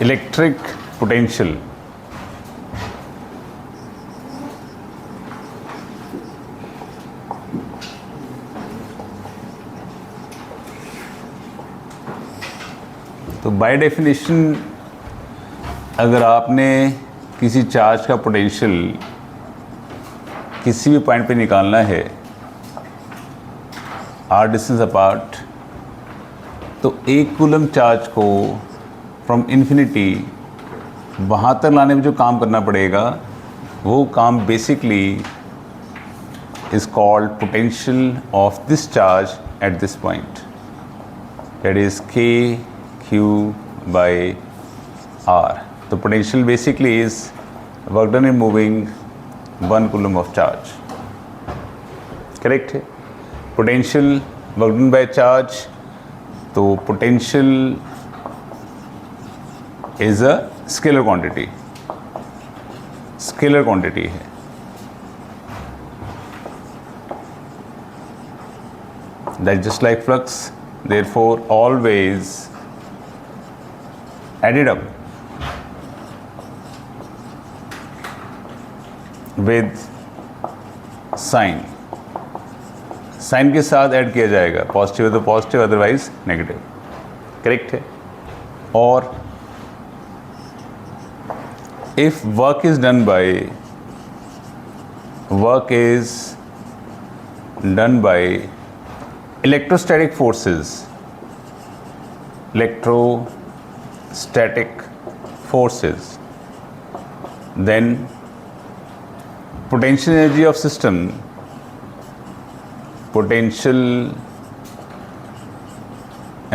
Electric potential तो by definition अगर आपने किसी चार्ज का पोटेंशियल किसी भी पॉइंट पे निकालना है आर डिस्टेंस अपार्ट, तो एक कूलम चार्ज को फ्रॉम इन्फिनिटी वहाँ तक लाने में जो काम करना पड़ेगा वो काम basically is called potential of this charge at this point, that is K Q by R. तो potential basically is work done in moving 1 coulomb of charge. Correct है. Potential work done by charge, तो potential is a scalar quantity. Scalar quantity है. That just like flux, therefore always add it up with sign. Sign के साथ add किया जाएगा, positive है तो positive, otherwise negative. Correct है. और if work is done by electrostatic forces, electrostatic forces, then potential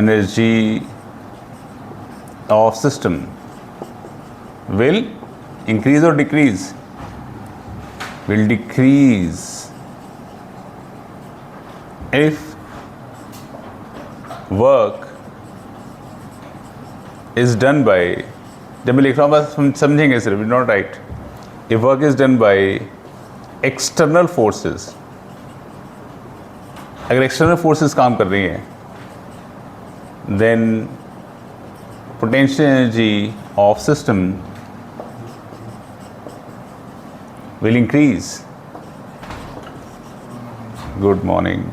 energy of system will increase or decrease? Will decrease if work is done by, जब मैं लिख रहा हूँ बस समझेंगे सिर्फ, not right. If work is done by external forces, अगर external forces काम कर रही हैं, then potential energy of system will increase. Good morning.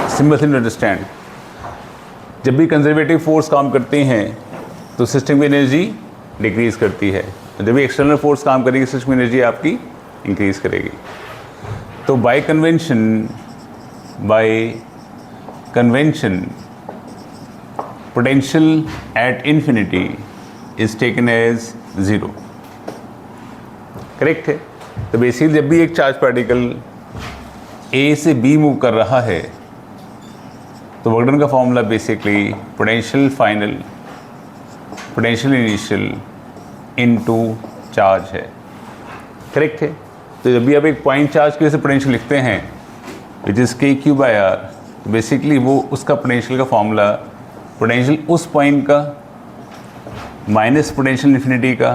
Simple to understand. जब भी कंजर्वेटिव फोर्स काम करते हैं तो सिस्टम की एनर्जी डिक्रीज करती है, जब भी एक्सटर्नल फोर्स काम करेगी सिस्टम की एनर्जी आपकी इंक्रीज करेगी. तो by convention potential at infinity is taken as 0. Correct है. तो बेसिकली जब भी एक चार्ज पार्टिकल ए से बी मूव कर रहा है तो वर्क डन का formula basically potential final, potential initial into charge है. करेक्ट है. तो जब भी आप एक पॉइंट चार्ज की वजह से पोटेंशियल लिखते हैं विच इज़ के क्यू बाई आर, तो बेसिकली वो उसका पोटेंशियल का फॉर्मूला पोटेंशियल उस पॉइंट का माइनस पोटेंशियल इन्फिनिटी का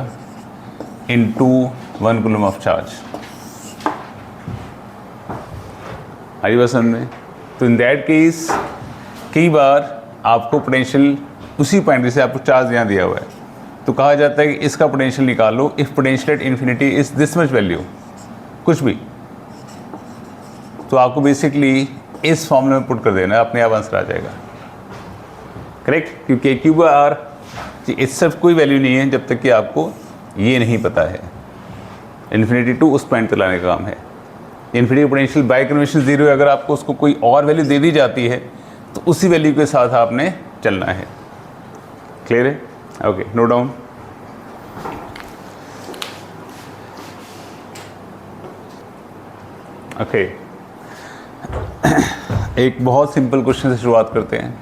इनटू 1 कूलम ऑफ चार्ज. आई बात समझ में. तो इन दैट केस कई बार आपको पोटेंशियल उसी पॉइंट, जैसे आपको चार्ज यहाँ दिया हुआ है, तो कहा जाता है कि इसका पोटेंशियल निकाल लो if potential at infinity is this much value, कुछ भी, तो आपको बेसिकली इस फॉर्मूले में पुट कर देना है, अपने आप आंसर आ जाएगा. करेक्ट. क्योंकि क्यू बाय आर इस सब कोई वैल्यू नहीं है जब तक कि आपको ये नहीं पता है. इन्फिनिटी टू उस पॉइंट तक लाने का काम है. इन्फिनिटी पोटेंशियल बाय कन्वेंशन 0 है. अगर आपको उसको कोई और वैल्यू दे दी जाती है तो उसी वैल्यू के साथ आपने चलना है. क्लियर है. Okay, no down. ओके, एक बहुत सिंपल क्वेश्चन से शुरुआत करते हैं.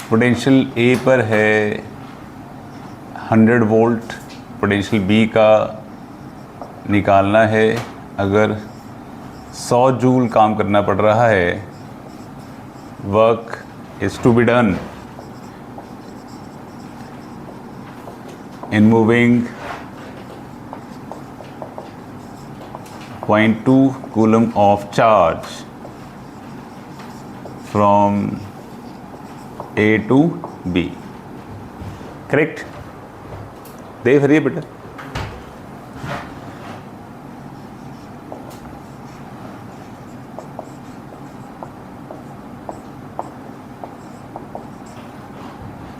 पोटेंशियल ए पर है 100 वोल्ट, पोटेंशियल बी का निकालना है. अगर 100 जूल काम करना पड़ रहा है, work is to be done in moving 0.2 coulomb of charge from A to B, correct? देख रही है बेटा?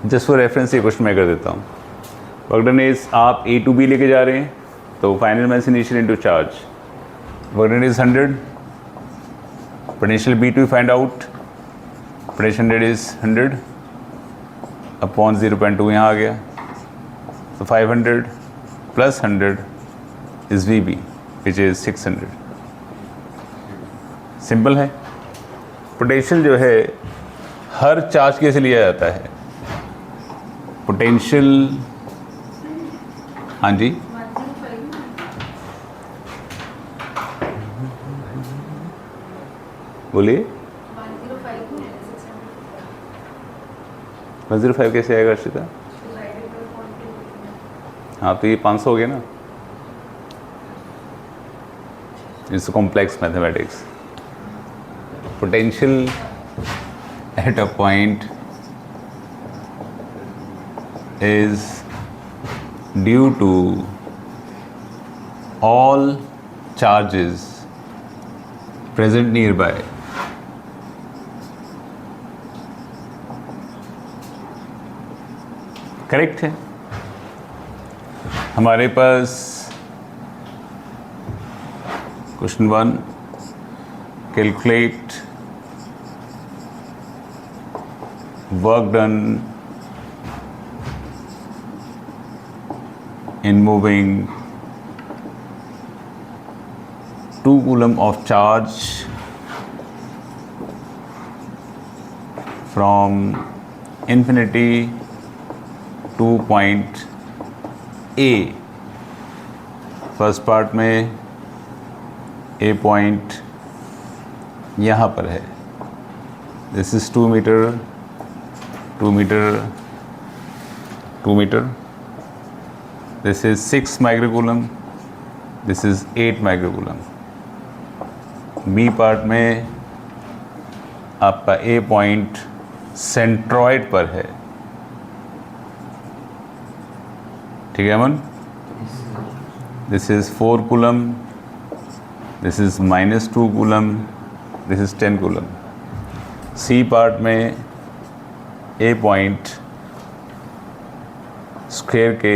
जस्ट फॉर रेफरेंस ये क्वेश्चन मैं कर देता हूँ। वर्क डन इज आप A to B लेके जा रहे हैं, तो final mass initial into charge, work done is 100, potential B to find out, potential 100 is 100 upon 0.2 यहाँ आ गया, तो 500 plus 100 is VB which is 600। Simple है। पोटेंशियल जो है हर चार्ज के से लिया जाता है। पोटेंशियल, हाँ जी, बोलिए। 105 कैसे आएगा अर्शिता? हाँ तो ये 500 हो गया ना, it's complex mathematics. Potential at a point is due to all charges present nearby. Correct है। हमारे पास question 1, calculate work done in moving 2 coulomb of charge from infinity to point A। First part में A point यहाँ पर है, this is 2 metre 2 metre 2 metre, this is 6 microcoulomb, this is 8 microcoulomb। B part में आपका A point centroid पर है, ठीक है Aman? This is 4 coulomb, this is -2 coulomb, this is 10 coulomb. C part में A पॉइंट स्क्वायर के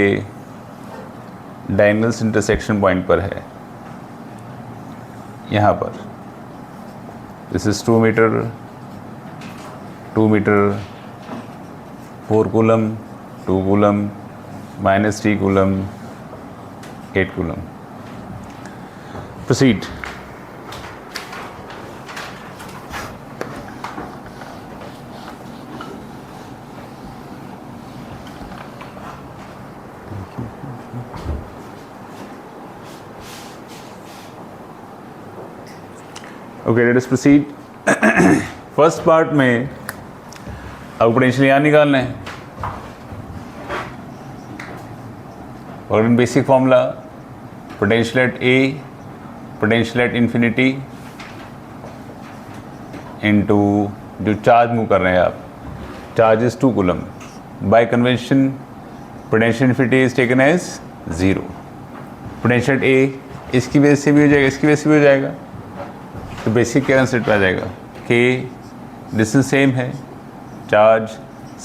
डायगोनल्स इंटरसेक्शन पॉइंट पर है, यहाँ पर। This is 2 metre 2 metre 4 coulomb 2 coulomb -3 coulomb 8 coulomb. Proceed. Okay, let us proceed. First part में अब potential यहाँ निकालना है, और इन basic formula potential at A, potential at infinity into जो चार्ज मूव कर रहे हैं आप, charge is 2 coulomb. By convention potential infinity is taken as 0। Potential at A इसकी वजह से भी हो जाएगा, इसकी वजह से भी हो जाएगा, तो बेसिक क्या आंसर आ जाएगा कि डिस्टेंस सेम है, charge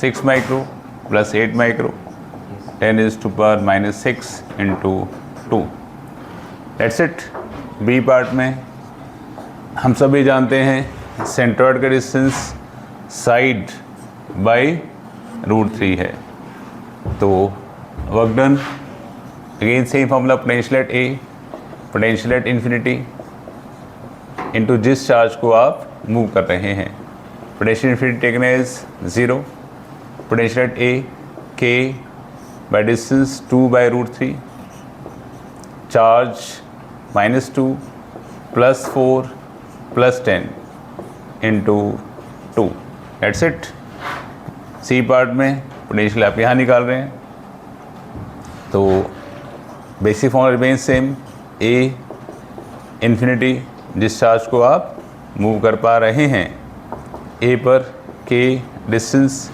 6 micro plus 8 micro, 10⁻⁻6 into 2। That's it. B part में हम सभी जानते हैं सेंट्रॉइड का डिस्टेंस साइड बाई √3 है, तो work done again same formula, potential at A, potential at infinity into जिस चार्ज को आप मूव कर रहे हैं। Potential infinity taken as 0, potential at A K by distance 2/√3, charge -2 plus 4 plus 10 into 2। That's it. C part में potential आप यहाँ निकाल रहे हैं, तो basic formula remain same, A infinity, जिस चार्ज को आप मूव कर पा रहे हैं, ए पर के डिस्टेंस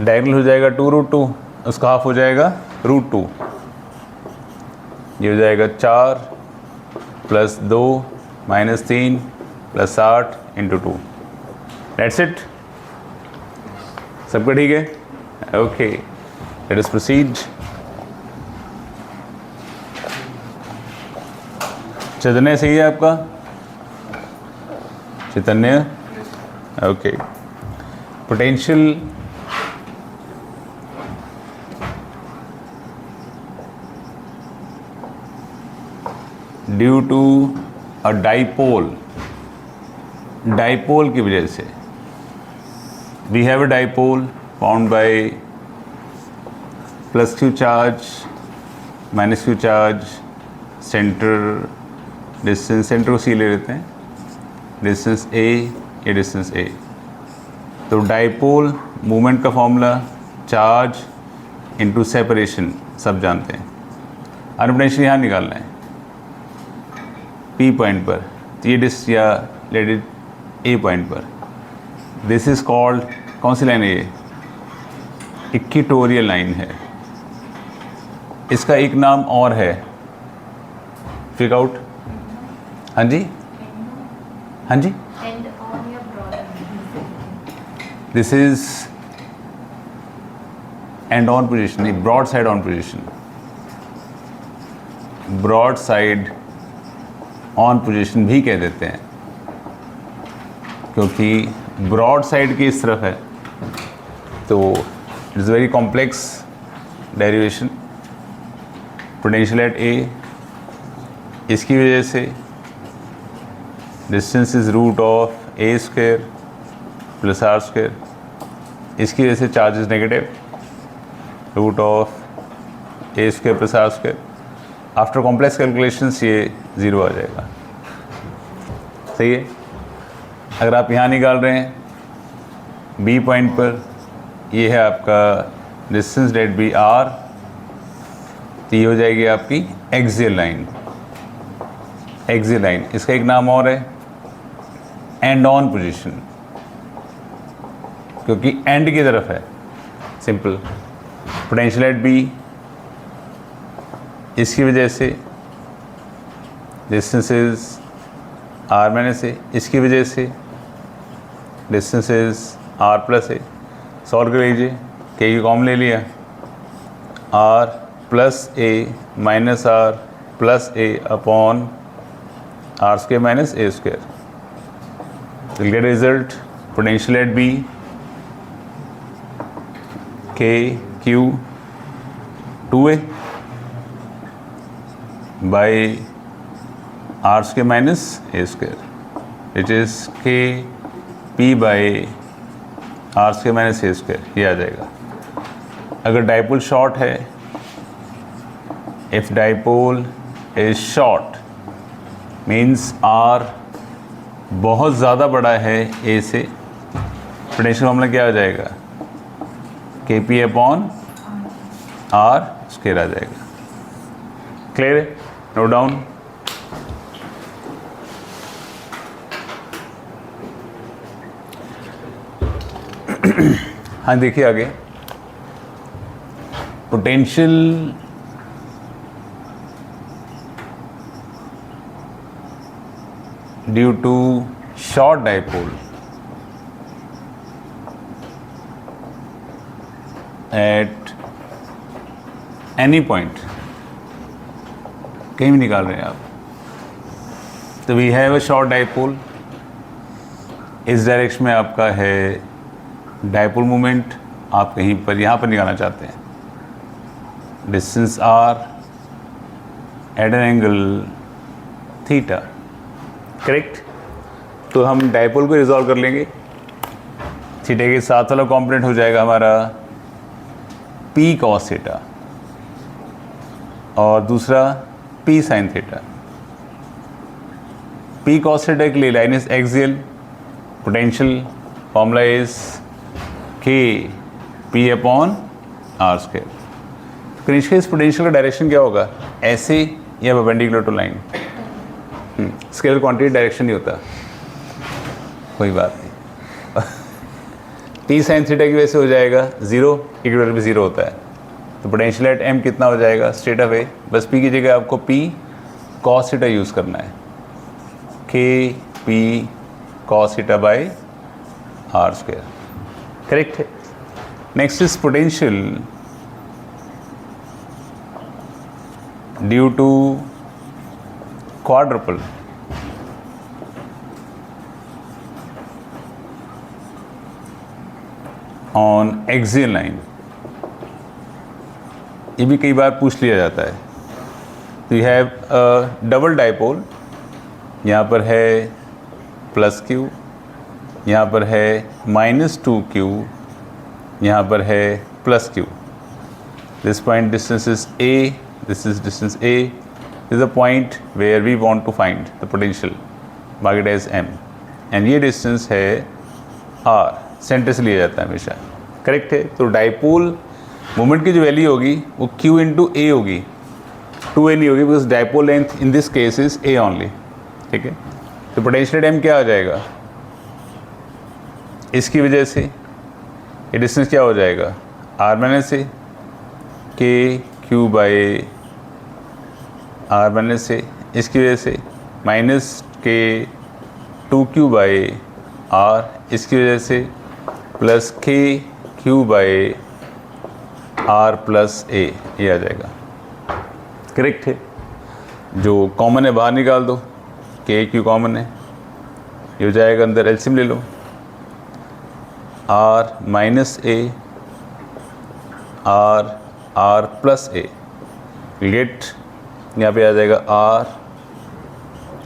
डायगोनल हो जाएगा 2√2, उसका हाफ हो जाएगा √2, ये हो जाएगा 4 + 2 - 3 + 8 × 2। That's it. सबका ठीक है? Okay, let us proceed. Chaitanya सही है आपका? Chaitanya, okay. Potential due to a dipole, dipole की वजह से, we have a dipole found by +q charge -q charge, centre distance, centre को सी ले लेते हैं, डिस्टेंस a, ये डिस्टेंस a। तो डाइपोल मूवमेंट का फॉर्मूला चार्ज इनटू सेपरेशन सब जानते हैं। अनपोटेंशियल यहाँ निकालना है P पॉइंट पर, तो ये डिस या लेट इट A पॉइंट पर। दिस इज कॉल्ड, कौन सी लाइन है ये? इक्वेटोरियल लाइन है। इसका एक नाम और है, फिगर आउट। हाँ जी, हाँ जी, this is end on position, नहीं, broad side on position, broad side on position भी कह देते हैं, क्योंकि ब्रॉड साइड की इस तरफ है। तो it is very complex derivation. Potential at A, इसकी वजह से डिस्टेंस इज √a² + r², इसकी वजह से charge is negative, √a² + r²। After complex calculations ये 0 आ जाएगा। सही है। अगर आप यहाँ निकाल रहे हैं बी पॉइंट पर, ये है आपका डिस्टेंस डेट बी r, तो ये हो जाएगी आपकी एक्सियल लाइन। एक्सियल लाइन, इसका एक नाम और है एंड ऑन पोजीशन, क्योंकि एंड की तरफ है। सिंपल। पोटेंशियल एट बी, इसकी वजह से डिस्टेंस इज r - a, इसकी वजह से distance is r + a। Solve कर लीजिए, के की कॉमन ले लिया, r + a - r + a upon r² - a²। We'll get a result. Potential at B, K Q 2a by r² - a², which is K P by r² - a², ये आ जाएगा। अगर डाइपोल शॉर्ट है, if dipole is short means r बहुत ज़्यादा बड़ा है a से, पोटेंशियल फॉर्मूला क्या आ जाएगा? Kp अपॉन r² आ जाएगा। क्लियर है? Note down. हाँ, देखिए आगे। Potential due to short dipole at any point, कहीं भी निकाल रहे हैं आप, तो we have a short dipole. इस डायरेक्शन में आपका है डाइपोल मोमेंट, आप कहीं पर यहाँ पर निकालना चाहते हैं, distance r at an angle theta. Correct. तो हम डाइपोल को रिजॉल्व कर लेंगे। थीटा के साथ वाला कॉम्पोनेंट हो जाएगा हमारा p cos थीटा और दूसरा p sin theta. p cos theta के लिए line is axial, potential formula is k p upon r²। Kanishka, इस पोटेंशियल का डायरेक्शन क्या होगा, ऐसे या perpendicular to line? Scalar quantity direction नहीं होता, कोई बात नहीं। पी साइन थीटा की वजह से हो जाएगा 0, इक्वेटर पे 0 होता है, तो पोटेंशियल एट एम कितना हो जाएगा स्ट्रेट अवे, बस पी की जगह आपको पी कॉस थीटा यूज़ करना है, K P cos theta by R square, correct है। Next is potential due to quadrupole on axial line. ये भी कई बार पूछ लिया जाता है। तो you have a double dipole, यहाँ पर है प्लस क्यू, यहाँ पर है -2q, यहाँ पर है plus Q. This point distance is a, this is distance a, this is the point where we want to find the potential, mark it as m, and ये डिस्टेंस है r, centre से लिया जाता है हमेशा, करेक्ट है। तो dipole moment की जो वैल्यू होगी वो q इंटू ए होगी, 2a नहीं होगी, because dipole length in this case is a only, ठीक है। तो पोटेंशियल एम क्या आ जाएगा, इसकी वजह से ये डिस्टेंस क्या हो जाएगा r माइनस ए, के क्यू बाई आर माइनस से, इसकी वजह से माइनस के 2q बाई आर, इसकी वजह से प्लस के क्यू बाई आर प्लस ए, ये आ जाएगा, करेक्ट है। जो कॉमन है बाहर निकाल दो, के क्यू कॉमन है, ये हो जाएगा, अंदर एलसीएम ले लो, R minus A R plus A, get यहाँ पे आ जाएगा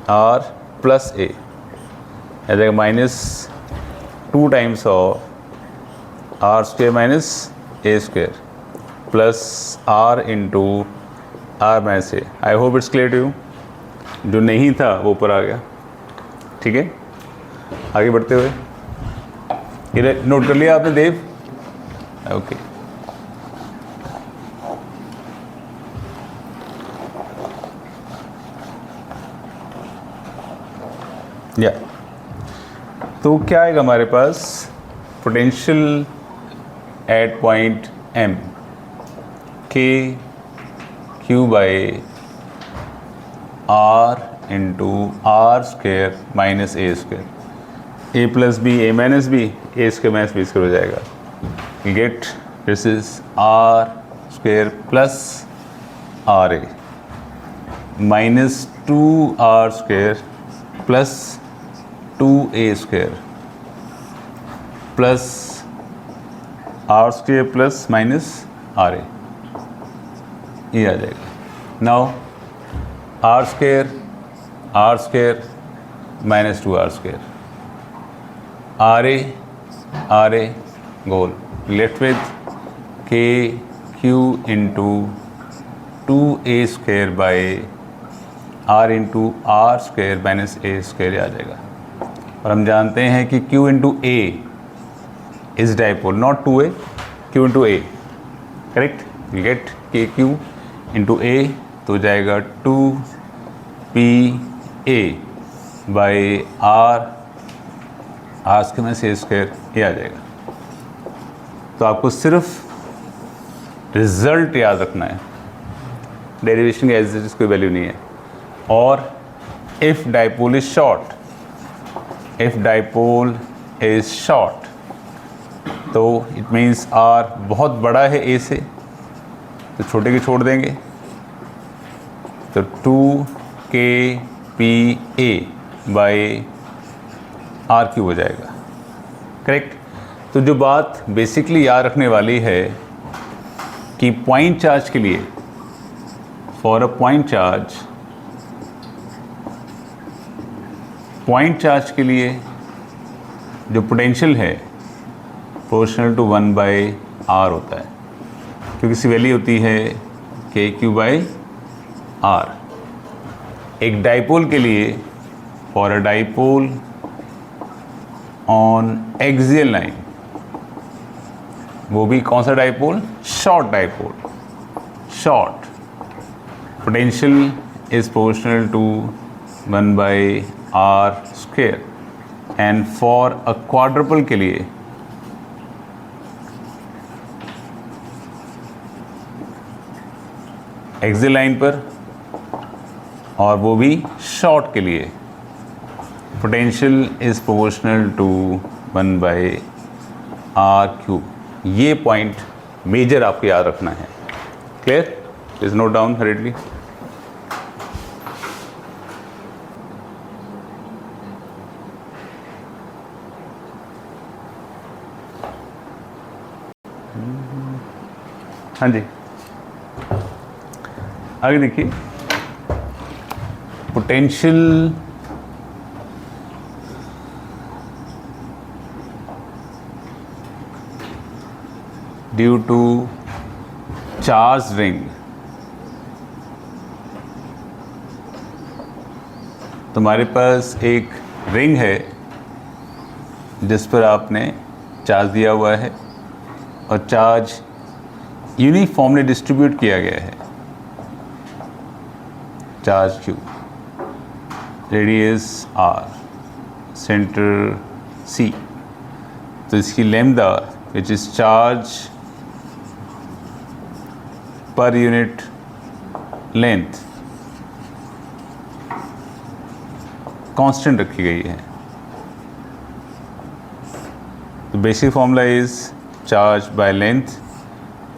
आर प्लस ए, आ जाएगा -2 times of r square minus A square plus r into r minus a. I hope it's clear to you. जो नहीं था वो ऊपर आ गया, ठीक है। आगे बढ़ते हुए ये नोट कर लिया आपने देव, ओके। या तो क्या आएगा हमारे पास, potential at point M, K Q by R into R square minus A square, A plus B A minus B, A square minus B square हो जाएगा, get this is R square plus R A minus 2r square plus 2a square plus R square plus minus R A, ये आ जाएगा। Now R square minus 2r square, R A goal left with K Q into 2a square by R into R square minus A square आ जाएगा। और हम जानते हैं कि Q into A is dipole, not 2a, Q into A, correct. Get K Q into A तो जाएगा 2pa by R square minus A square, ये आ जाएगा। तो आपको सिर्फ रिजल्ट याद रखना है, डेरिवेशन की एज इट इज कोई वैल्यू नहीं है। और इफ डाइपोल इज शॉर्ट, तो इट मीन्स आर बहुत बड़ा है ए से, तो छोटे के छोड़ देंगे, तो 2kpa बाई आर क्यू हो जाएगा, करेक्ट। तो जो बात बेसिकली याद रखने वाली है कि पॉइंट चार्ज के लिए, फॉर अ पॉइंट चार्ज के लिए जो पोटेंशियल है प्रोपोर्शनल टू 1/r होता है, क्योंकि इसकी वैल्यू होती है के क्यू बाई आर। एक डाइपोल के लिए, for a dipole on axial line, वो भी कौन सा dipole, short dipole, short, potential is proportional to 1/r²। And for a quadrupole के लिए एक्सियल लाइन पर, और वो भी शॉर्ट के लिए, potential is proportional to 1/r³। ये पॉइंट मेजर आपको याद रखना है। क्लियर? इज नोट डाउन हरिडली। हाँ जी, आगे देखिए। Potential due to charge ring. तुम्हारे पास एक रिंग है जिस पर आपने चार्ज दिया हुआ है और चार्ज यूनिफॉर्मली डिस्ट्रीब्यूट किया गया है। Charge Q, radius R, centre C। तो इसकी lambda which is charge per unit length constant रखी गई है। तो basic formula is charge by length,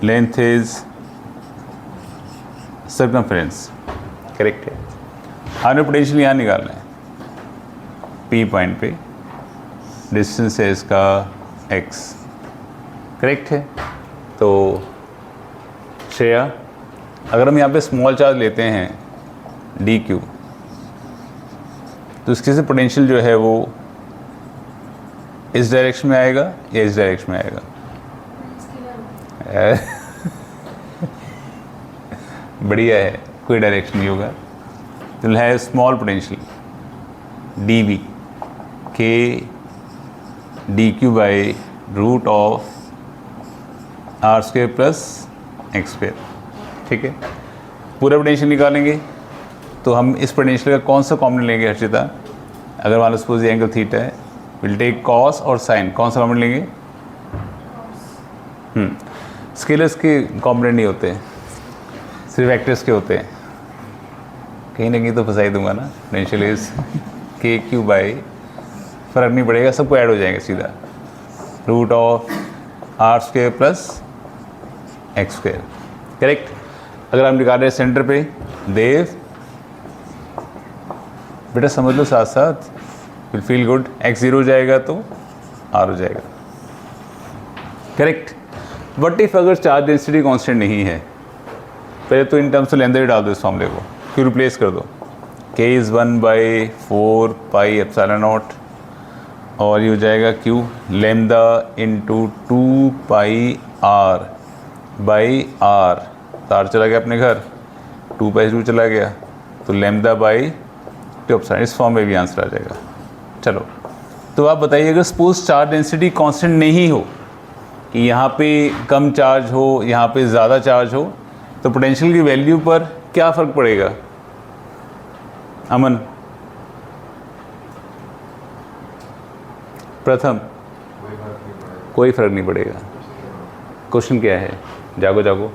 length is circumference. Correct है। आपने पोटेंशियल यहाँ निकालना है, P पॉइंट पे, डिस्टेंस है इसका x। करेक्ट है। तो श्रेया, अगर हम यहाँ पे स्मॉल चार्ज लेते हैं dq, तो इसके से पोटेंशियल जो है वो इस डायरेक्शन में आएगा या इस डायरेक्शन में आएगा? बढ़िया है, कोई डायरेक्शन नहीं होगा। तो है small potential dv k dq by root of r² plus x²। ठीक है। पूरा पोटेंशियल निकालेंगे तो हम इस पोटेंशियल का कौन सा कॉम्पोनेंट लेंगे हर्षिता? अगर मान लो सपोज ये एंगल थीटा है, विल टेक कॉस और साइन, कौन सा कॉम्पोनेंट लेंगे? स्केलर्स के कॉम्पोनेंट नहीं होते, सिर्फ वेक्टर्स के होते हैं। कहीं ना कहीं तो फंसा ही दूंगा ना। पोटेंशियल इज KQ बाई, फर्क नहीं पड़ेगा, सबको ऐड हो जाएंगे सीधा, root of r² plus x²। Correct. अगर हम निकाल रहे हैं सेंटर पे, देव बेटा समझ लो साथ साथ, विल फील गुड। x 0 हो जाएगा तो r हो जाएगा। करेक्ट। बट इफ अगर चार्ज डेंसिटी कांस्टेंट नहीं है, पहले तो इन टर्म्स ऑफ लेंथ ही डाल दो इस फॉर्मूले को, फिर रिप्लेस कर दो। k is 1/4 pi epsilon not, और ये हो जाएगा q lambda into 2 pi r by r। तार चला गया अपने घर, 2/2 चला गया, तो लैम्डा बाई 2 एप्सिलॉन। इस फॉर्म में भी आंसर आ जाएगा। चलो, तो आप बताइए, अगर सपोज चार्ज डेंसिटी कांस्टेंट नहीं हो, कि यहाँ पे कम चार्ज हो, यहाँ पे ज़्यादा चार्ज हो, तो पोटेंशियल की वैल्यू पर क्या फ़र्क पड़ेगा? अमन, प्रथम, कोई फ़र्क नहीं पड़ेगा। क्वेश्चन क्या है? जागो जागो।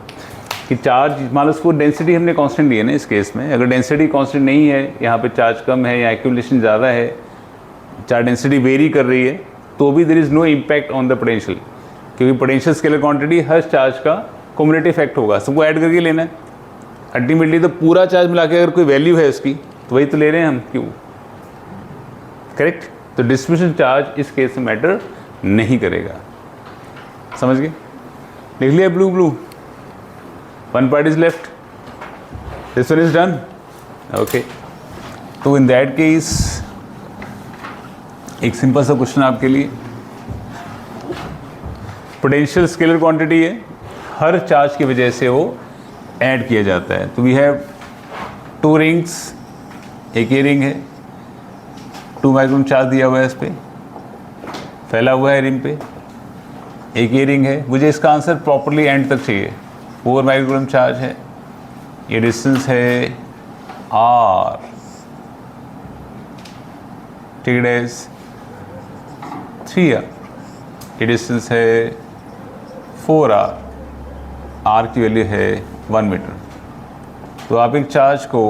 कि चार्ज, मान लो उसको डेंसिटी हमने कांस्टेंट ली है ना इस केस में, अगर डेंसिटी कांस्टेंट नहीं है, यहाँ पे चार्ज कम है या एक्यूमुलेशन ज़्यादा है, चार्ज डेंसिटी वेरी कर रही है, तो भी there is no impact on the potential, क्योंकि पोटेंशियल स्केलर क्वांटिटी हर चार्ज का क्युमुलेटिव इफेक्ट होगा, सबको ऐड करके लेना है। अल्टीमेटली तो पूरा चार्ज मिला के अगर कोई वैल्यू है उसकी, तो वही तो ले रहे हैं हम, क्यों? करेक्ट। तो डिस्ट्रीब्यूशन चार्ज इस केस में मैटर नहीं करेगा। समझ गए? लिख लिया blue blue, one part is left, this one is done. Okay, तो इन दैट केस एक सिंपल सा क्वेश्चन आपके लिए। पोटेंशियल स्केलर क्वांटिटी है, हर चार्ज की वजह से वो ऐड किया जाता है। तो वी हैव 2 रिंग्स, एक ये रिंग है, 2 माइक्रोन चार्ज दिया हुआ है, इस पर फैला हुआ है रिंग पे। एक ये रिंग है, मुझे इसका आंसर प्रॉपरली एंड तक चाहिए। 4 माइक्रोन चार्ज है, ये डिस्टेंस है r, ठीक है, 3R, ये डिस्टेंस है 4R, R की वैल्यू है 1 मीटर। तो आप एक चार्ज को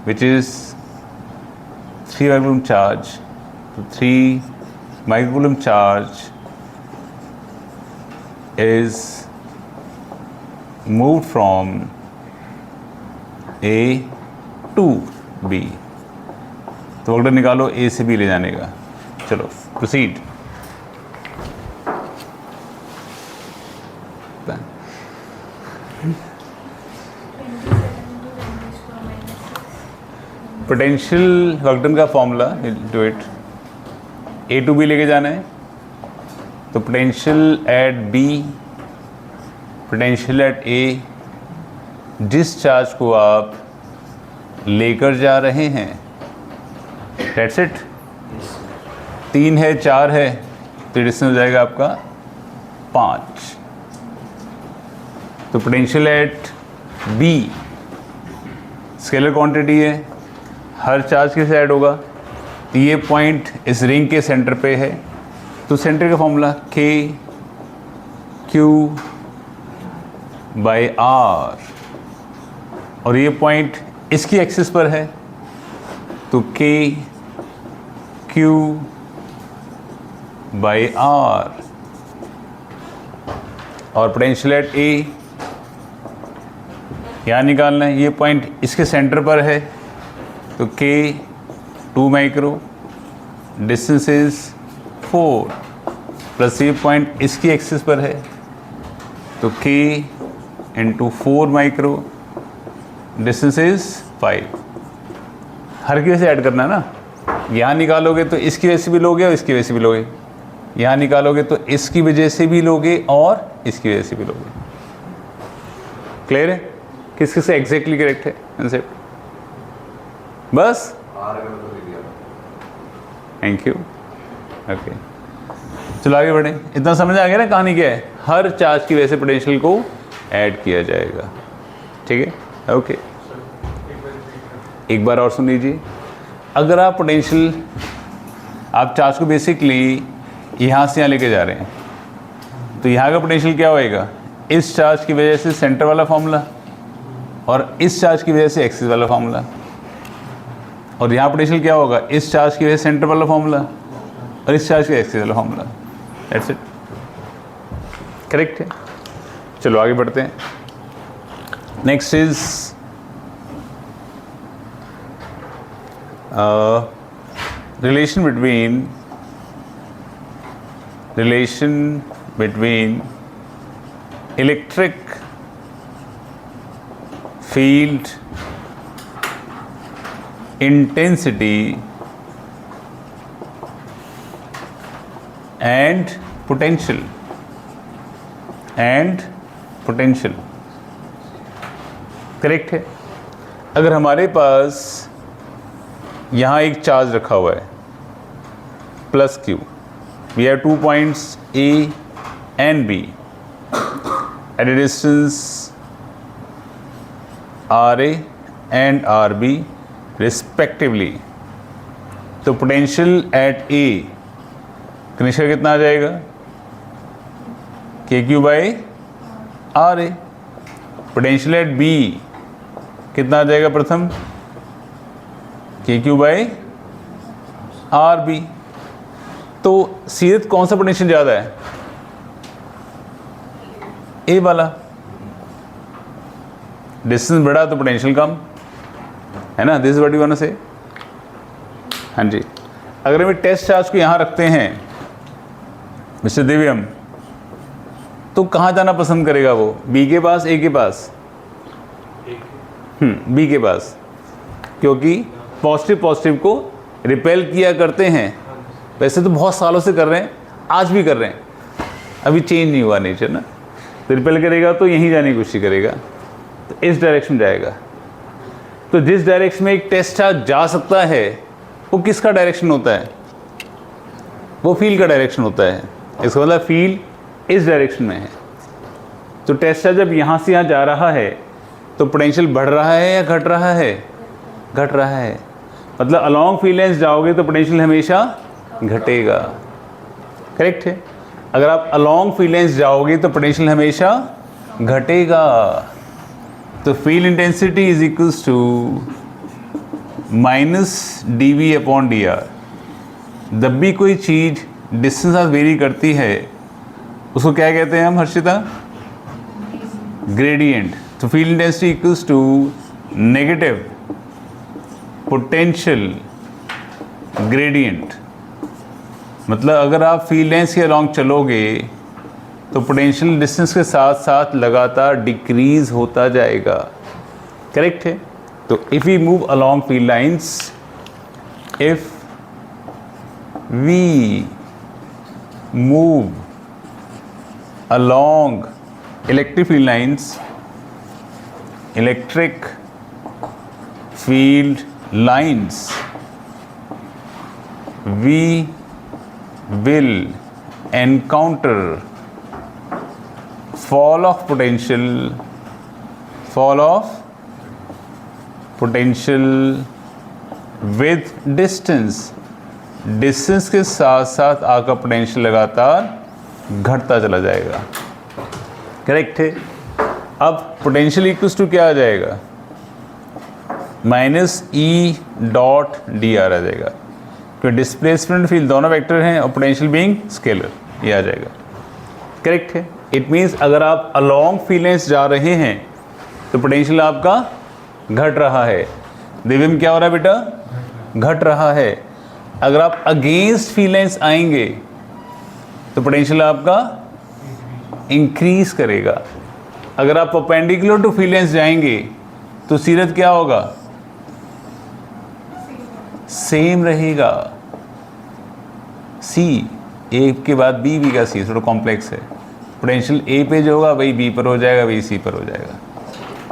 विच इज़ 3 माइक्रोकूलम चार्ज, तो 3 microcoulomb charge is moved from A to B। तो ऑर्डर निकालो A से B ले जाने का। चलो प्रोसीड। पोटेंशियल वर्क डन का formula, do it. A to B लेके जाना है, तो potential at B, potential at A, जिस चार्ज को आप लेकर जा रहे हैं, दैट्स इट। 3 है 4 है, तो डिस्टेंस हो जाएगा आपका 5। तो potential at B scalar quantity है, हर चार्ज के साथ ऐड होगा। तो ये पॉइंट इस रिंग के सेंटर पे है, तो सेंटर का formula K Q by R, और ये पॉइंट इसकी एक्सिस पर है, तो K Q बाई R। और पोटेंशियल एट A यहाँ निकालना है, ये पॉइंट इसके सेंटर पर है, तो K 2 micro, distance is 4, plus ये पॉइंट इसकी एक्सिस पर है, तो K into 4 micro, distance is 5। हर की वजह से ऐड करना है ना। यहाँ निकालोगे तो इसकी वजह से भी लोगे और इसकी वजह से भी लोगे, यहाँ निकालोगे तो इसकी वजह से भी लोगे और इसकी वजह से भी लोगे। क्लियर है? किस किस से एग्जैक्टली करेक्ट है कंसेप्ट? बस, थैंक यू। ओके, चलो आगे बढ़ें। इतना समझ आ गया ना कहानी क्या है? हर चार्ज की वजह से पोटेंशियल को ऐड किया जाएगा। ठीक है, ओके। एक बार और सुन लीजिए। अगर आप पोटेंशियल, आप चार्ज को बेसिकली यहाँ से यहाँ लेके जा रहे हैं, तो यहाँ का पोटेंशियल क्या होएगा? इस चार्ज की वजह से सेंटर वाला फॉर्मूला, और इस चार्ज की वजह से एक्सिस वाला फॉर्मूला। और यहाँ पोटेंशियल क्या होगा? इस चार्ज की वजह से सेंटर वाला फॉर्मूला और इस चार्ज का एक्सिस वाला फॉर्मूला। दैट्स इट, करेक्ट है। चलो आगे बढ़ते हैं। Next is relation between electric field intensity and potential correct है। अगर हमारे पास यहाँ एक चार्ज रखा हुआ है plus Q, we have 2 points A and B at a distance RA and RB respectively, तो पोटेंशियल एट A कनेक्शन कितना आ जाएगा? KQ by RA। Potential at B कितना आ जाएगा? प्रथम KQ बाई RB। तो सीधे कौन सा पोटेंशियल ज़्यादा है? A वाला। डिस्टेंस बड़ा तो पोटेंशियल कम है ना। This is what you want to say. हाँ जी, अगर हम टेस्ट चार्ज को यहाँ रखते हैं मिस्टर दिव्यम, तो कहाँ जाना पसंद करेगा वो? B के पास, A के पास? B के पास, क्योंकि पॉजिटिव को रिपेल किया करते हैं। वैसे तो बहुत सालों से कर रहे हैं, आज भी कर रहे हैं, अभी चेंज नहीं हुआ नेचर ना। तो रिपेल करेगा तो यहीं जाने की कोशिश करेगा, तो इस डायरेक्शन जाएगा। तो जिस डायरेक्शन में एक टेस्ट चार्ज जा सकता है वो किसका डायरेक्शन होता है? वो फील्ड का डायरेक्शन होता है। इसका मतलब फील्ड इस डायरेक्शन में है। तो टेस्ट चार्ज जब यहाँ से यहाँ जा रहा है तो पोटेंशियल बढ़ रहा है या घट रहा है? घट रहा है। मतलब अलॉन्ग फील्ड लाइंस जाओगे तो पोटेंशियल हमेशा घटेगा, करेक्ट है। अगर आप अलॉन्ग फील्ड लाइंस जाओगे तो पोटेंशियल हमेशा घटेगा। तो field intensity is equals to -dV/dr। जब भी कोई चीज़ डिस्टेंस साथ वेरी करती है उसको क्या कहते हैं हम हर्षिता? ग्रेडियंट। तो field intensity equals to negative potential gradient. मतलब अगर आप फील्ड लाइंस के अलॉन्ग चलोगे तो पोटेंशियल डिस्टेंस के साथ साथ लगातार डिक्रीज होता जाएगा, करेक्ट है। तो if we move along field lines, if we move along electric field lines, electric field lines, we will encounter fall of potential with distance। Distance के साथ साथ आपका पोटेंशियल लगातार घटता चला जाएगा, करेक्ट है। अब पोटेंशियल इक्वल्स टू क्या आ जाएगा? -E.dr आ जाएगा, क्योंकि डिस्प्लेसमेंट फील्ड दोनों वेक्टर हैं और पोटेंशियल बीइंग स्केलर, ये आ जाएगा, करेक्ट है। इट मीन्स अगर आप अलॉन्ग फील्ड लाइंस जा रहे हैं तो पोटेंशियल आपका घट रहा है। दिव्यम क्या हो रहा है बेटा? घट रहा है। अगर आप अगेंस्ट फील्ड लाइंस आएंगे तो पोटेंशियल आपका इंक्रीज करेगा। अगर आप परपेंडिकुलर टू फील्ड लाइंस जाएंगे तो सीरत क्या होगा? सेम रहेगा। सी ए के बाद बी, बी का सी, थोड़ा कॉम्प्लेक्स है। पोटेंशियल ए पे जो होगा वही बी पर हो जाएगा, वही सी पर हो जाएगा।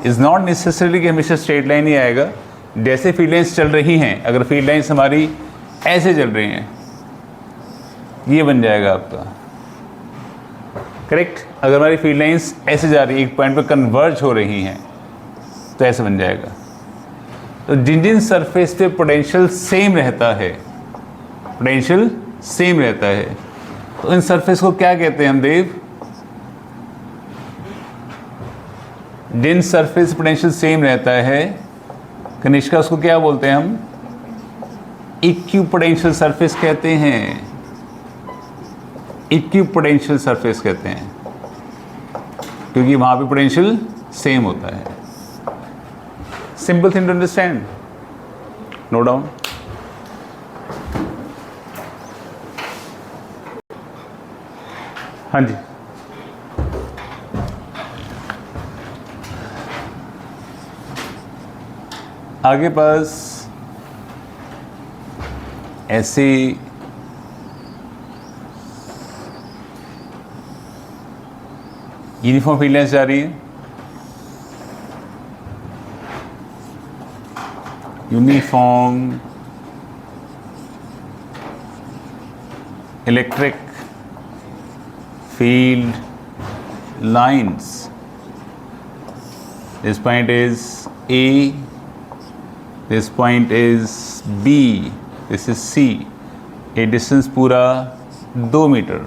इज़ नॉट नेसेसरी कि हमेशा स्ट्रेट लाइन ही आएगा। जैसे फील्ड लाइंस चल रही हैं, अगर फील्ड लाइंस हमारी ऐसे चल रही हैं, ये बन जाएगा आपका, करेक्ट। अगर हमारी फील्ड लाइंस ऐसे जा रही है, एक पॉइंट पर कन्वर्ज हो रही हैं, तो ऐसे बन जाएगा। तो जिन जिन सरफेस पे पोटेंशियल सेम रहता है, पोटेंशियल सेम रहता है, तो इन सरफेस को क्या कहते हैं हम देव? जिन सरफेस पोटेंशियल सेम रहता है कनिष्का, उसको क्या बोलते हैं हम? इक्विपोटेंशियल सरफेस कहते हैं। इक्विपोटेंशियल सरफेस कहते हैं क्योंकि वहां पे पोटेंशियल सेम होता है। Simple thing to understand, note down. हाँ जी, आगे पास ऐसे यूनिफॉर्म फील्ड लाइंस जा रही है, uniform electric field lines. This point is A, this point is B, this is C. ये डिस्टेंस पूरा 2 मीटर,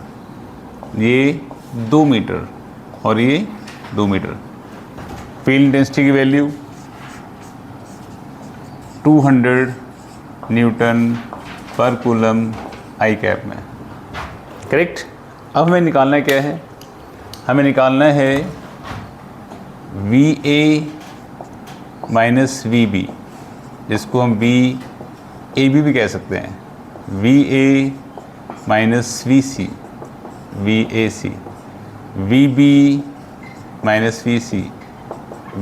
ये 2 मीटर और ये 2 मीटर। फील्ड डेंसिटी की वैल्यू 200 न्यूटन पर कूलम आई कैप में, करेक्ट। अब हमें निकालना क्या है? हमें निकालना है VA माइनस VB, जिसको हम VAB भी कह सकते हैं। VA minus VC, VAC, VB minus VC,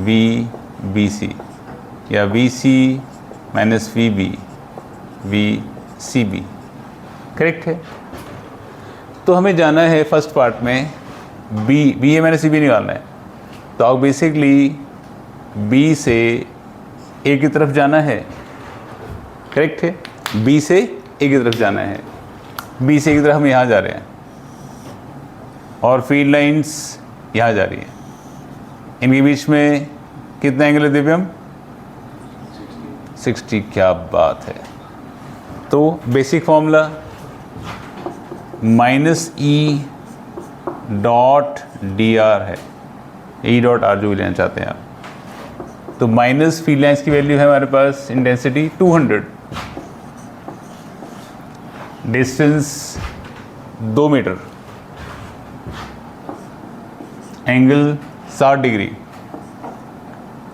VBC, या VC minus VB, VCB, correct है। तो हमें जाना है फर्स्ट पार्ट में BA माइनस CB निकालना है। तो आप बेसिकली B से A की तरफ जाना है, करेक्ट है। B से A की तरफ जाना है, B से A की तरफ हम यहाँ जा रहे हैं और फील्ड लाइंस यहाँ जा रही हैं। इनके बीच में कितना एंगल है दिव्यम? 60, क्या बात है। तो basic formula -E dot DR है, E डॉट R जो भी लेना चाहते हैं आप। तो माइनस फील्ड लाइंस की वैल्यू है हमारे पास intensity 200, distance 2 metre, angle 60 degree,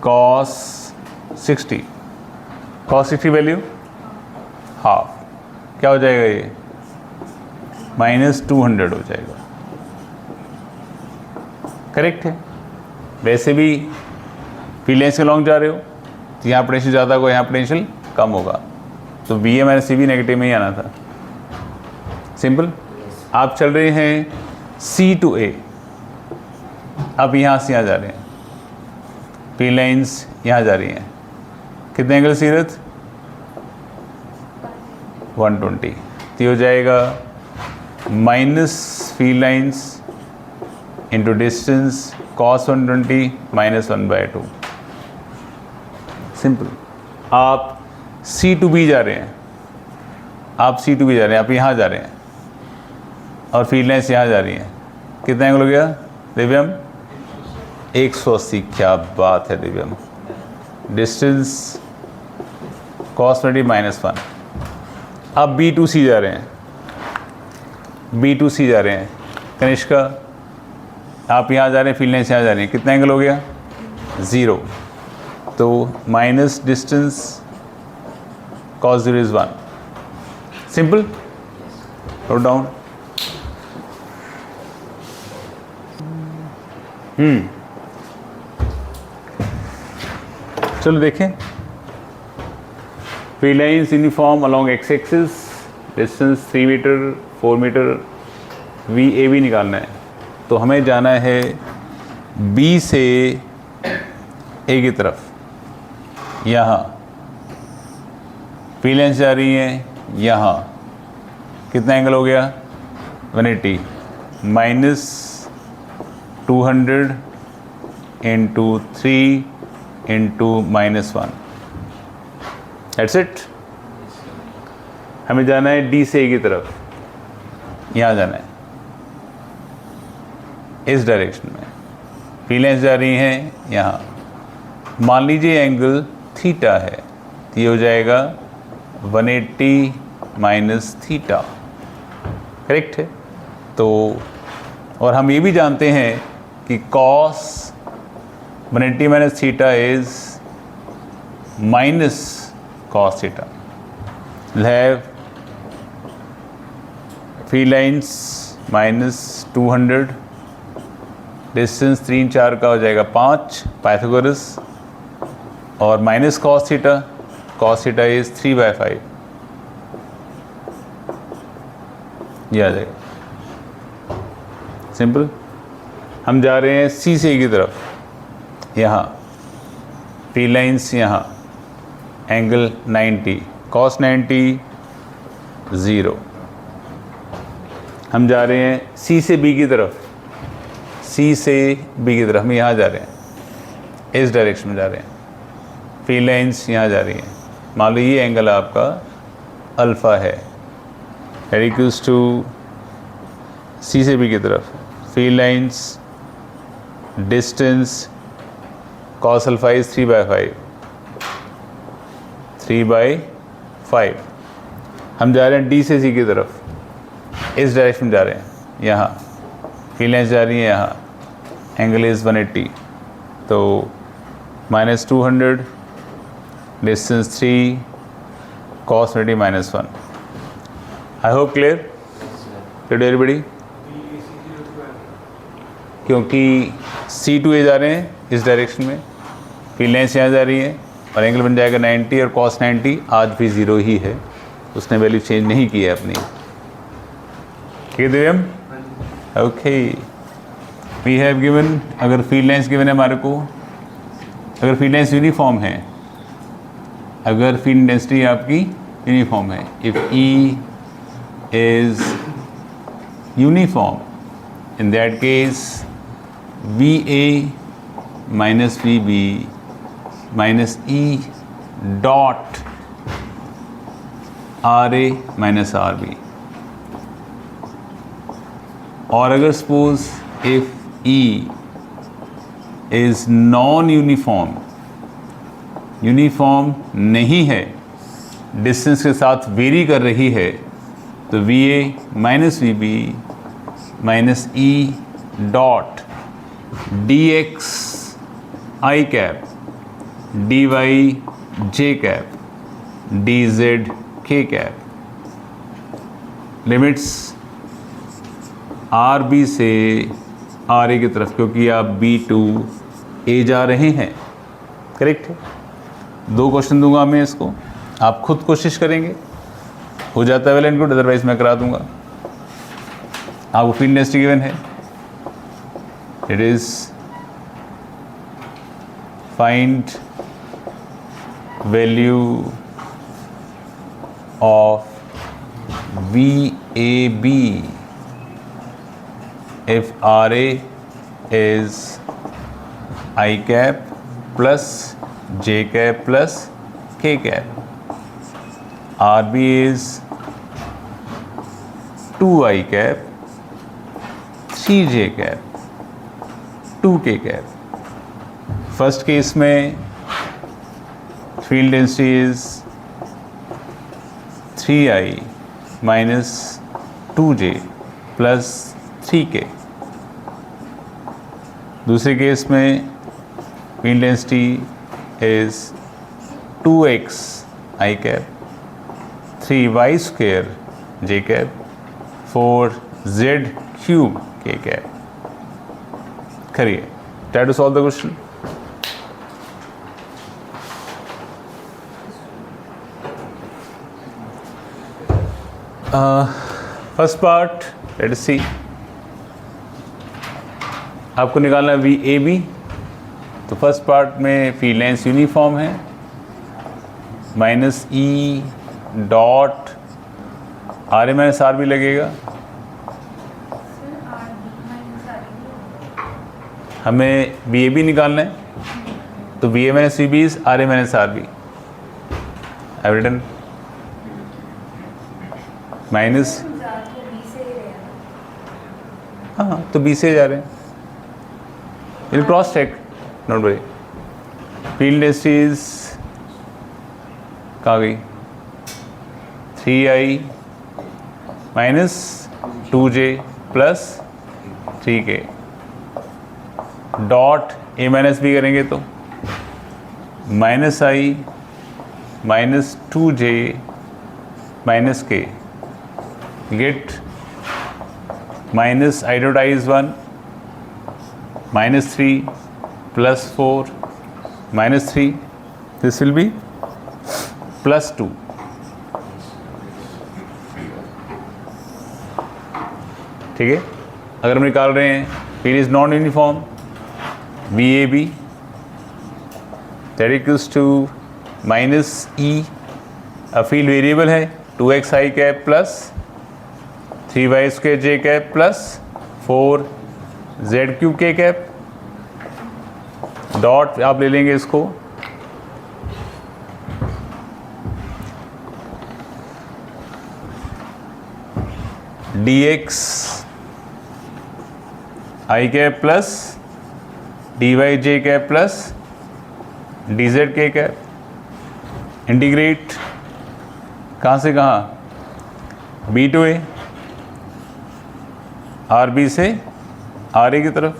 cos 60, cos 60 value half, क्या हो जाएगा ये -200 हो जाएगा। करेक्ट है। वैसे भी फील्ड लाइंस के लॉन्ग जा रहे हो तो यहाँ पोटेंशियल ज़्यादा होगा, यहाँ पोटेंशियल कम होगा, तो BA माइनस CB नेगेटिव में ही आना था। सिंपल। आप चल रहे हैं C to A, आप यहाँ से यहाँ जा रहे हैं, फील्ड लाइंस यहाँ जा रही हैं, कितने एंगल सीरत 120, तो हो जाएगा minus field lines into distance cos 120 -1/2। Simple. आप C to B जा रहे हैं, आप C to B जा रहे हैं, आप यहाँ जा रहे हैं और फील्ड लाइंस यहाँ जा रही हैं, कितना एंगल हो गया दिव्यम 180, क्या बात है दिव्यम। Distance cos 20 -1। अब B to C जा रहे हैं, B to C जा रहे हैं, कनिष्का आप यहाँ जा रहे हैं, फील्ड लाइंस यहाँ जा रही हैं, कितना एंगल हो गया 0, तो minus distance cos 0 is 1। Simple. Note down. चलो देखें। Field lines uniform along x axis, distance 3 metre 4 metre, VAB निकालना है। तो हमें जाना है B से A की तरफ, यहाँ फील्ड लाइंस जा रही हैं, यहाँ कितना एंगल हो गया 180, -200 इंटू 3 इंटू -1, दैट्स इट। हमें जाना है D से A की तरफ, यहाँ जाना है, इस डायरेक्शन में फील्ड लाइंस जा रही हैं यहाँ। मान लीजिए एंगल थीटा है, तो ये हो जाएगा 180 माइनस थीटा। करेक्ट है। तो और हम ये भी जानते हैं कि cos 180 minus theta is minus cos theta. Have field lines -200, distance 3 4 का हो जाएगा 5, पाइथागोरस, और माइनस cos थीटा इज 3/5, ये आ जाएगा। सिंपल। हम जा रहे हैं C से A की तरफ, यहाँ फील्ड लाइंस यहाँ, एंगल 90, cos 90 0। हम जा रहे हैं C से B की तरफ, C से B की तरफ, हम यहाँ जा रहे हैं, इस डायरेक्शन में जा रहे हैं, फील्ड लाइंस यहाँ जा रही हैं। मान लो ये एंगल आपका अल्फ़ा है, इक्वल्स टू C से B की तरफ, field lines, distance cos alpha is 3/5। हम जा रहे हैं D से C की तरफ, इस डायरेक्शन में जा रहे हैं, यहाँ फील्ड लाइंस जा रही है, यहाँ एंगल इज़ 180, तो -200, distance 3, cos 20 -1। I hope clear to everybody. क्योंकि C to A जा रहे हैं इस डायरेक्शन में, फील्ड लाइंस यहाँ जा रही है, और एंगल बन जाएगा 90, और cos 90 आज भी 0 ही है, उसने वैल्यू चेंज नहीं की है अपनी। ठीक है दिव्यम? ओके। वी हैव गिवन, अगर फील्ड लाइंस गिवन है हमारे को, अगर फील्ड लाइंस यूनिफॉर्म है, अगर फील्ड इंटेंसिटी आपकी यूनिफॉर्म है, if E is uniform, in that case VA minus VB minus E dot R A minus are B. और अगर suppose if E is non uniform, uniform नहीं है, distance के साथ वेरी कर रही है, तो V A minus V B minus E dot d x i cap d y j cap d z k cap. Limits r B से r A की तरफ, क्योंकि आप बी टू ए जा रहे हैं। करेक्ट है। 2 क्वेश्चन दूंगा मैं इसको, आप खुद कोशिश करेंगे, हो जाता है वेल एंड गुड, अदरवाइज मैं करा दूंगा। आपको फील्ड डेंसिटी गिवन है, it is find value of VAB if RA is I cap plus J cap plus K cap, RB is 2I cap 3J cap 2K cap। First case में field density is 3I minus 2J plus 3K। दूसरे केस में field density is 2x I cap 3y square J cap 4z cube K cap. करिए, try to solve the question. First part let us see, आपको निकालना है V A B. तो first part में field length uniform है, minus E dot R A minus are B लगेगा। हमें V A B निकालना है, तो V A minus V B is r A minus are B. I written minus, हाँ तो बी से जा रहे हैं, will cross check, not worry. Field density कहाँ गई, 3I minus 2J plus 3K dot A minus B करेंगे तो minus I minus 2J minus K get minus I dot I is 1 minus 3 plus 4 minus 3, this will be plus 2। ठीक है। अगर हम निकाल रहे हैं field is non uniform, V A B that equals to minus E, field variable है 2x I cap plus 3y square J cap plus 4z cube K cap dot, आप ले लेंगे इसको dx I cap plus dy J cap plus dz K cap. Integrate कहाँ से कहाँ, B to A, r B से r A की तरफ,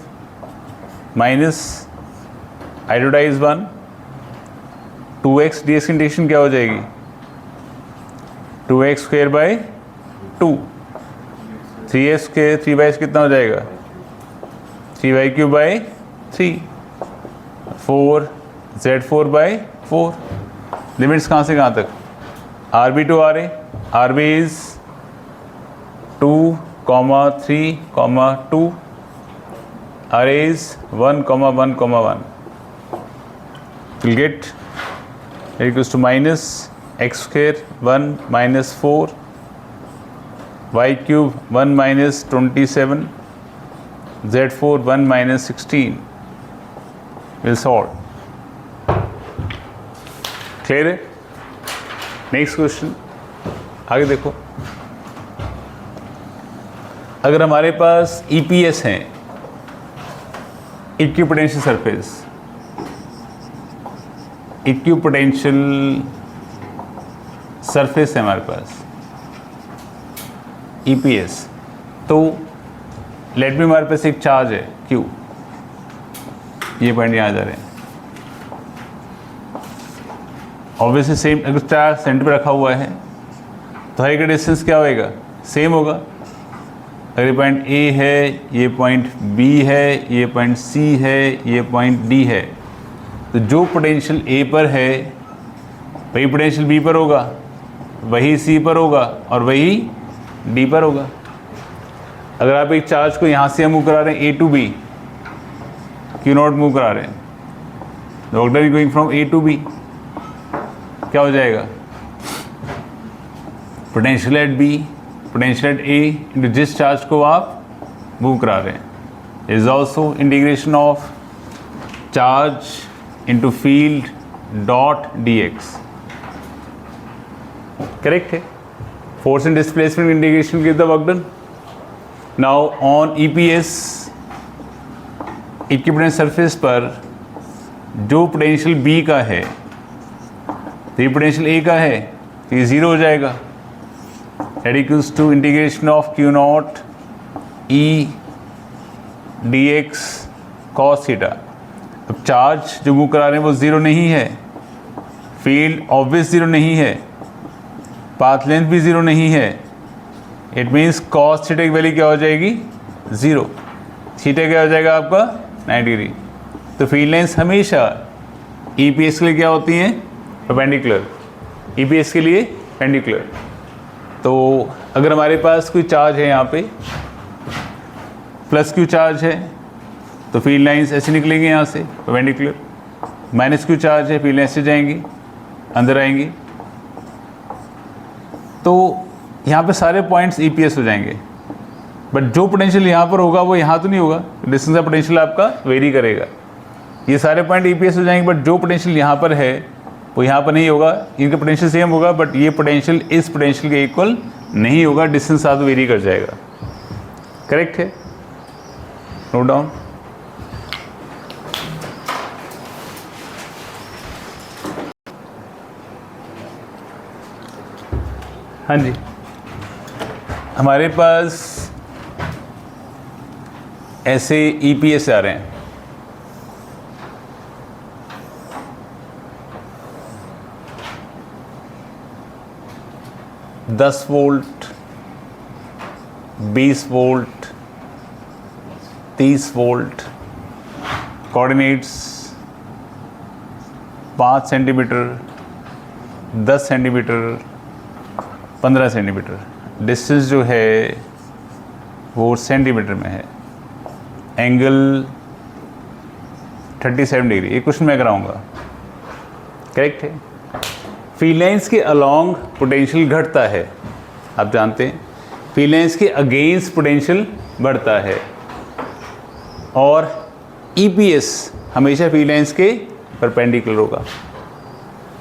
minus I dot I is 1, 2x D x की इंटीग्रेशन क्या हो जाएगी, 2x square by 2, 3x square 3y कितना हो जाएगा, 3y cube by 3, 4z4 by 4। Limits कहाँ से कहाँ तक, r B to r A, r B is 2, 3, 2, r A is 1, 1, 1। We'll get equals to minus x square 1 minus 4 y cube 1 minus 27 z4 1 minus 16 will solve। Clear है? Next question, आगे देखो। अगर हमारे पास EPS है, इक्विपोटेंशियल सरफेस, इक्विपोटेंशियल सरफेस है हमारे पास EPS, तो late में हमारे पास एक चार्ज है Q, ये पॉइंट यहाँ जा रहे हैं। ऑब्वियसली सेम, अगर चार्ज सेंटर पे रखा हुआ है तो हर एक का डिस्टेंस क्या होएगा? सेम होगा। अगर ये पॉइंट A है, ये पॉइंट B है, ये पॉइंट C है, ये पॉइंट D है, तो जो पोटेंशियल A पर है वही पोटेंशियल B पर होगा, वही C पर होगा और वही D पर होगा। अगर आप एक चार्ज को यहाँ से मूव करा रहे हैं A to B, Q0 move करा रहे हैं, the vector is going from A to B, क्या हो जाएगा? Potential at B, potential at A into जिस चार्ज को आप मूव करा रहे हैं is also integration of charge into field dot dx। Correct है? Force and displacement integration give the work done. Now on EPS, equipotential surface पर जो potential B का है, तो ये पोटेंशियल A का है, तो ये ज़ीरो हो जाएगा। That equals to integration of Q0 E dx cos theta. अब चार्ज जो मूव करा रहे हैं वो ज़ीरो नहीं है, फील्ड ऑब्वियस ज़ीरो नहीं है, पाथ लेंथ भी ज़ीरो नहीं है। इट मीन्स cos थीटा की वैल्यू क्या हो जाएगी? ज़ीरो। थीटा क्या हो जाएगा आपका? 90 डिग्री। तो फील्ड लेंथ हमेशा EPS के लिए क्या होती हैं? परपेंडिकुलर। EPS के लिए पेंडिकुलर। तो अगर हमारे पास कोई चार्ज है यहाँ पे प्लस Q चार्ज है तो फील्ड लाइंस ऐसे निकलेंगे यहाँ से परपेंडिकुलर, माइनस Q चार्ज है, फील्ड लाइंस से जाएंगी, अंदर आएंगी, तो यहाँ पे सारे पॉइंट्स EPS हो जाएंगे। बट जो पोटेंशियल यहाँ पर होगा वो यहाँ तो नहीं होगा, डिस्टेंस का पोटेंशियल आपका वेरी करेगा। ये सारे पॉइंट EPS हो जाएंगे, बट जो पोटेंशियल यहाँ पर है वो यहाँ पर नहीं होगा। इनका पोटेंशियल सेम होगा बट ये पोटेंशियल इस पोटेंशियल के इक्वल नहीं होगा, डिस्टेंस साथ वेरी कर जाएगा। करेक्ट है? Note down. हाँ जी, हमारे पास ऐसे EPS आ रहे हैं, दस volt, 20 volt, 30 volt, coordinates 5 centimetre, 10 centimetre, 15 centimetre. Distance जो है वो सेंटीमीटर में है। Angle 37 degree. ये क्वेश्चन मैं कराऊंगा। करेक्ट है? फील्ड लाइंस के अलोंग पोटेंशियल घटता है, आप जानते हैं। फील्ड लाइंस के अगेंस्ट पोटेंशियल बढ़ता है, और EPS हमेशा फील्ड लाइंस के परपेंडिकुलर होगा।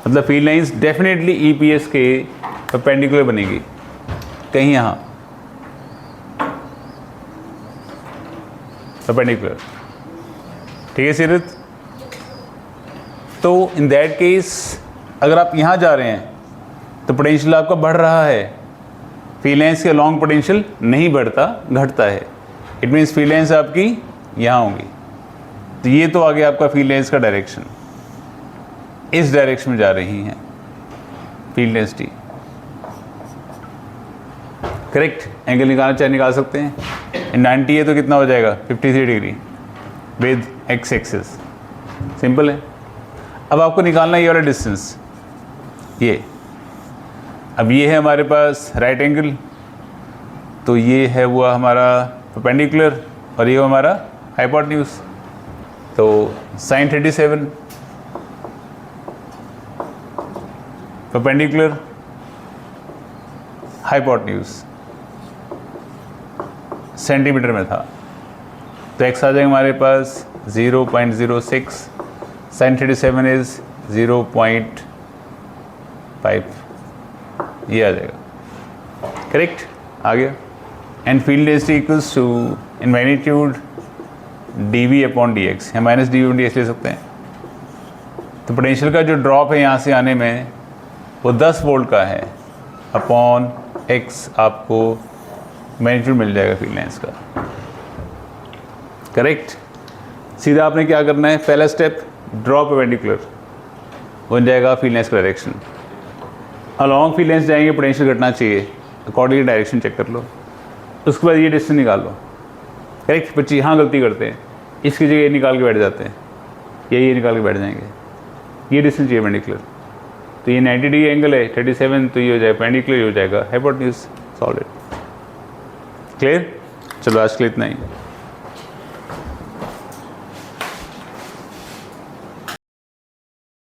मतलब फील्ड लाइंस डेफिनेटली EPS के परपेंडिकुलर बनेगी, कहीं यहाँ परपेंडिकुलर। ठीक है सीरत? तो इन दैट केस अगर आप यहाँ जा रहे हैं तो पोटेंशियल आपका बढ़ रहा है, फील्ड लाइंस के लॉन्ग पोटेंशियल नहीं बढ़ता, घटता है। इट मीन्स फील्ड लाइंस आपकी यहाँ होंगी। तो ये तो आगे आपका फील्ड लाइंस का डायरेक्शन इस डायरेक्शन में जा रही हैं, फील्ड डेंसिटी। करेक्ट? एंगल निकालना चाहे निकाल सकते हैं। 90 है तो कितना हो जाएगा? 53 degree with x axis. Simple है। अब आपको निकालना ये वाला डिस्टेंस, ये अब ये है हमारे पास राइट एंगल, तो ये है हुआ हमारा परपेंडिकुलर और ये हुआ हमारा हाइपोटेन्यूज। तो sin 37 परपेंडिकुलर हाइपोटेन्यूज सेंटीमीटर में था, तो x आ जाएगा हमारे पास 0.06, sin 37 इज 0.06 पाइप, ये आ जाएगा, करेक्ट, आ गया। And field density equals to in magnitude dV upon dx, या माइनस dV अपॉन dx ले सकते हैं। तो पोटेंशियल का जो ड्रॉप है यहाँ से आने में वो 10 वोल्ट का है, अपॉन x आपको मैग्नीट्यूड मिल जाएगा फील्ड लेंस का, करेक्ट। सीधा आपने क्या करना है, पहला स्टेप ड्रॉ परपेंडिकुलर बन जाएगा फील्ड लेंस का डायरेक्शन, अलॉन्ग फील्ड लेंस जाएंगे, पोटेंशियल घटना चाहिए, अकॉर्डिंगली डायरेक्शन चेक कर लो, उसके बाद ये डिस्टेंस निकाल लो, करेक्ट। बच्चे यहाँ गलती करते हैं, इसकी जगह ये निकाल के बैठ जाते हैं, ये निकाल के बैठ जाएंगे, ये डिस्टेंस चाहिए परपेंडिकुलर, तो ये 90 डिग्री एंगल है 37, तो ये हो जाएगा परपेंडिकुलर हो जाएगा हाइपोटेन्यूज, सॉलिड, क्लियर। चलो आज के लिए इतना ही।